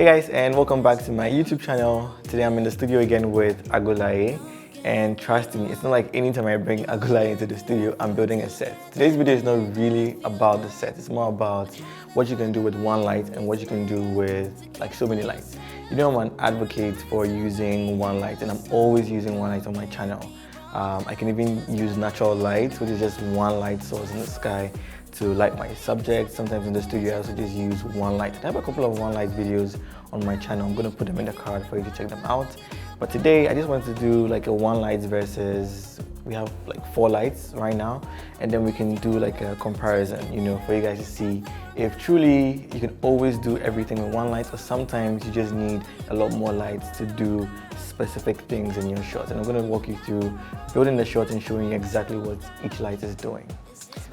Hey guys, and welcome back to my YouTube channel. Today I'm in the studio again with Agolaye, and trust me, it's not like anytime I bring Agolaye into the studio, I'm building a set. Today's video is not really about the set, it's more about what you can do with one light and what you can do with like so many lights. You know, I'm an advocate for using one light, and I'm always using one light on my channel. I can even use natural light, which is just one light source in the sky, to light my subject. Sometimes in the studio I also just use one light. I have a couple of one light videos on my channel. I'm going to put them in the card for you to check them out. But today I just wanted to do like a one light versus, we have like 4 lights right now, and then we can do like a comparison, you know, for you guys to see if truly you can always do everything with one light, or sometimes you just need a lot more lights to do specific things in your shots. And I'm going to walk you through building the shot and showing you exactly what each light is doing.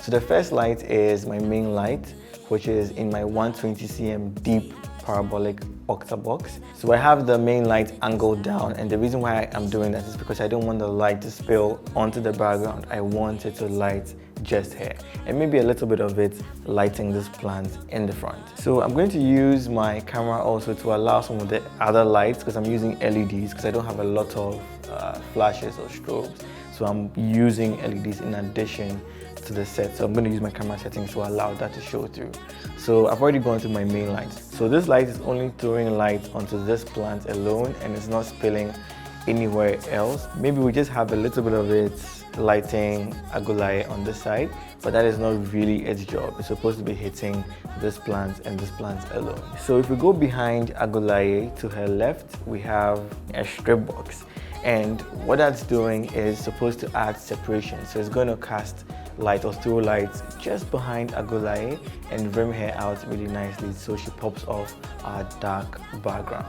So the first light is my main light, which is in my 120 cm deep parabolic octabox. So I have the main light angled down, and the reason why I'm doing that is because I don't want the light to spill onto the background. I want it to light just here, and maybe a little bit of it lighting this plant in the front. So I'm going to use my camera also to allow some of the other lights, because I'm using LEDs because I don't have a lot of flashes or strobes. So I'm using LEDs in addition to the set. So I'm going to use my camera settings to allow that to show through. So I've already gone to my main light. So this light is only throwing light onto this plant alone, and it's not spilling anywhere else. Maybe we just have a little bit of it lighting Agolaye on this side, but that is not really its job. It's supposed to be hitting this plant and this plant alone. So if we go behind Agolaye to her left, we have a strip box, and what that's doing is supposed to add separation. So it's going to cast light or throw lights just behind Agolaye and rim her out really nicely so she pops off our dark background.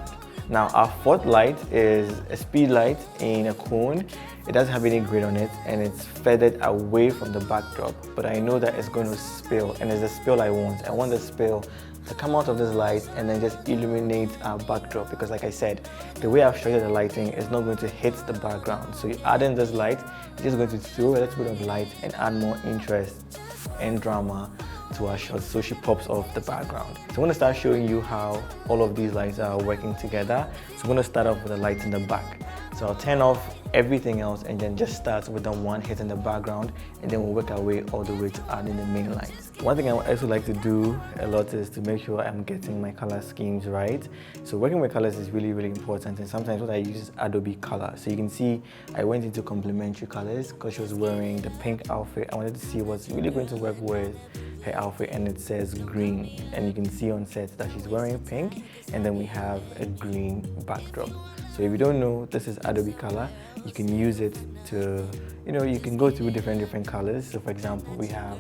Now our fourth light is a speed light in a cone. It doesn't have any grid on it, and it's feathered away from the backdrop, but I know that it's going to spill, and it's the spill I want. I want the spill to come out of this light and then just illuminate our backdrop, because like I said, the way I've structured the lighting is not going to hit the background. So you add in this light, it's just going to throw a little bit of light and add more interest and drama to our shots so she pops off the background. So I'm going to start showing you how all of these lights are working together. So I'm going to start off with the light in the back. So I'll turn off everything else and then just start with the one hitting the background, and then we'll work our way all the way to adding the main lights. One thing I also like to do a lot is to make sure I'm getting my color schemes right. So working with colors is really, really important, and sometimes what I use is Adobe Color. So you can see I went into complementary colors because she was wearing the pink outfit. I wanted to see what's really going to work with her outfit, and it says green, and you can see on set that she's wearing pink, and then we have a green backdrop. So if you don't know, this is Adobe Color. You can use it to, you know, you can go through different colors. So for example, we have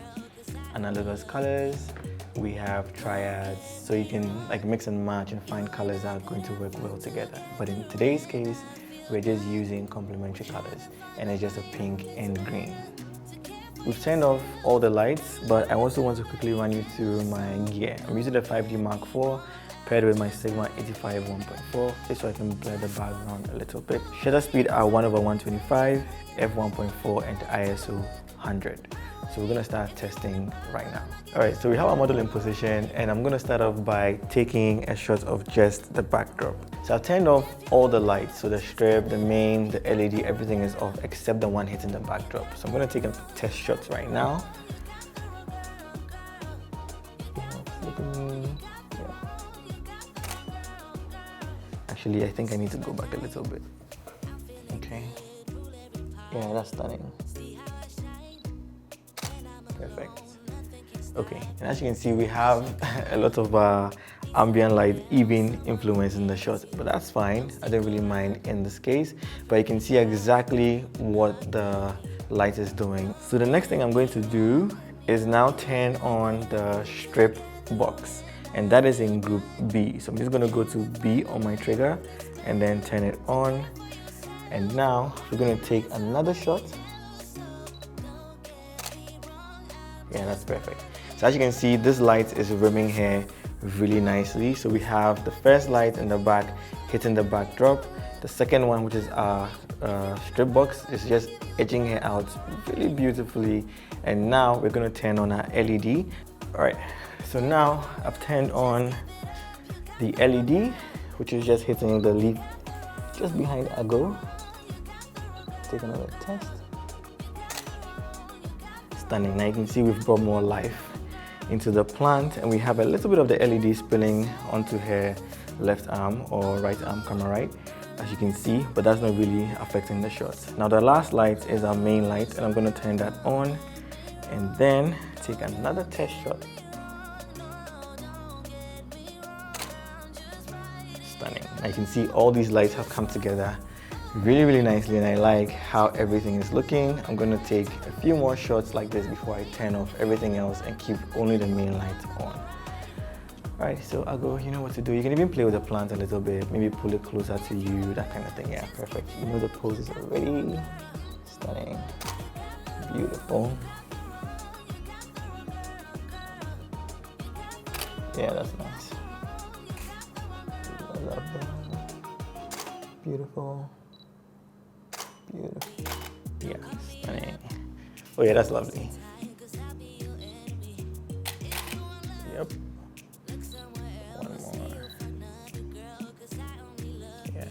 analogous colors, we have triads, so you can like mix and match and find colors that are going to work well together. But in today's case, we're just using complementary colors, and it's just a pink and green. We've turned off all the lights, but I also want to quickly run you through my gear. I'm using the 5D Mark IV paired with my Sigma 85 1.4, just so I can blur the background a little bit. Shutter speed are 1/125, f1.4, and ISO 100. So we're going to start testing right now. Alright, so we have our model in position, and I'm going to start off by taking a shot of just the backdrop. So I've turned off all the lights, so the strip, the main, the LED, everything is off except the one hitting the backdrop. So I'm going to take a test shot right now. Actually, I think I need to go back a little bit. Okay. Yeah, that's stunning. Perfect. Okay, and as you can see, we have a lot of ambient light even influencing the shot, but that's fine. I don't really mind in this case, but you can see exactly what the light is doing. So the next thing I'm going to do is now turn on the strip box, and that is in group B. So I'm just going to go to B on my trigger and then turn it on, and now we're going to take another shot. Yeah, that's perfect. So as you can see, this light is rimming here really nicely. So we have the first light in the back hitting the backdrop. The second one, which is our strip box, is just edging her out really beautifully. And now we're going to turn on our LED. All right, so now I've turned on the LED, which is just hitting the leaf just behind Ago. Take another test. Stunning. Now you can see we've brought more life into the plant, and we have a little bit of the LED spilling onto her left arm or right arm, camera right, as you can see, but that's not really affecting the shot. Now the last light is our main light, and I'm going to turn that on and then take another test shot. Stunning. Now you can see all these lights have come together really nicely, and I like how everything is looking. I'm going to take a few more shots like this before I turn off everything else and keep only the main light on. Alright, so Ago, you know what to do. You can even play with the plant a little bit, maybe pull it closer to you, that kind of thing. Yeah, perfect. You know the poses already. Stunning. Beautiful. Yeah, that's nice. I love that. Beautiful. Beautiful. Yeah, stunning. Oh yeah, that's lovely. Yep. One more. Yeah.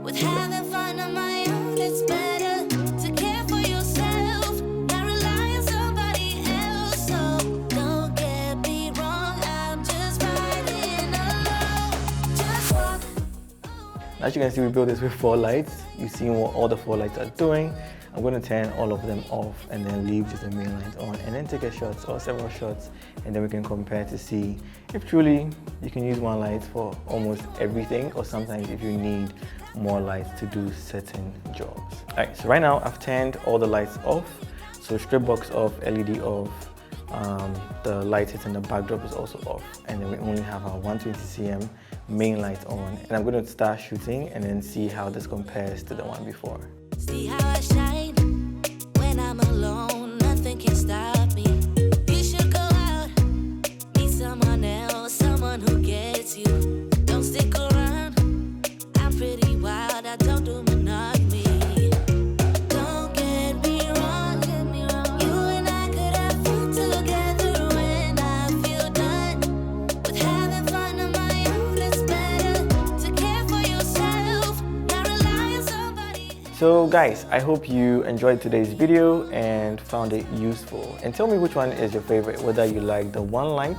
With having fun on my own, it's better to care for yourself, not rely on somebody else. So don't get me wrong, I'm just riding alone. Just walk. As you can see, we built this with 4 lights. You've seen what all the 4 lights are doing. I'm going to turn all of them off and then leave just the main light on, and then take a shot or several shots, and then we can compare to see if truly you can use one light for almost everything, or sometimes if you need more lights to do certain jobs. Alright, so right now I've turned all the lights off. So strip box off, LED off, the light hitting the backdrop is also off, and then we only have our 120 cm main light on, and I'm going to start shooting and then see how this compares to the one before. See how I shine when I'm alone, nothing can stop me. You should go out, meet someone else, someone who gets you. Don't stick around, I'm pretty wild, I don't do monogamy. Don't get me wrong, you and I could have fun together when I feel done. With having fun on my own, it's better to care for yourself, not rely on somebody. So guys, I hope you enjoyed today's video and found it useful. And tell me which one is your favorite, whether you like the one light,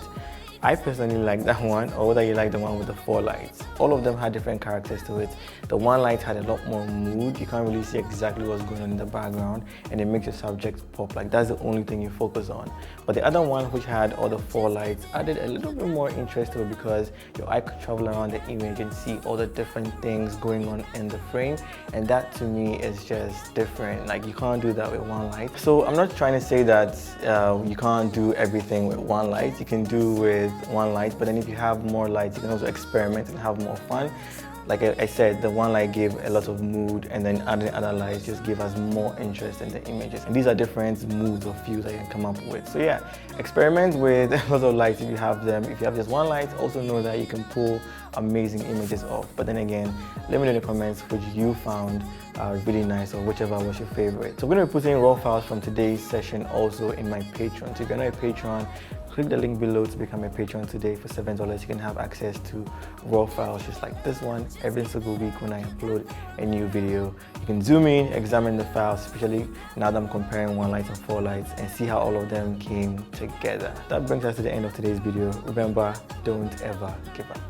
I personally like that one, or whether you like the one with the 4 lights. All of them had different characters to it. The one light had a lot more mood. You can't really see exactly what's going on in the background, and it makes your subject pop. Like, that's the only thing you focus on. But the other one, which had all the 4 lights, added a little bit more interest to it, because your eye could travel around the image and see all the different things going on in the frame, and that to me is just different. Like, you can't do that with one light. So I'm not trying to say that you can't do everything with one light. You can do with one light, but then if you have more lights, you can also experiment and have more fun. Like I said, the one light gave a lot of mood, and then adding other lights just gave us more interest in the images. And these are different moods or feels that you can come up with. So yeah, experiment with a lot of lights if you have them. If you have just one light, also know that you can pull amazing images off. But then again, let me know in the comments which you found really nice, or whichever was your favorite. So I'm going to be putting raw files from today's session also in my Patreon. So if you're not a patron, click the link below to become a patron today. For $7, you can have access to raw files just like this one every single week when I upload a new video. You can zoom in, examine the files, especially now that I'm comparing one light and 4 lights, and see how all of them came together. That brings us to the end of today's video. Remember, don't ever give up.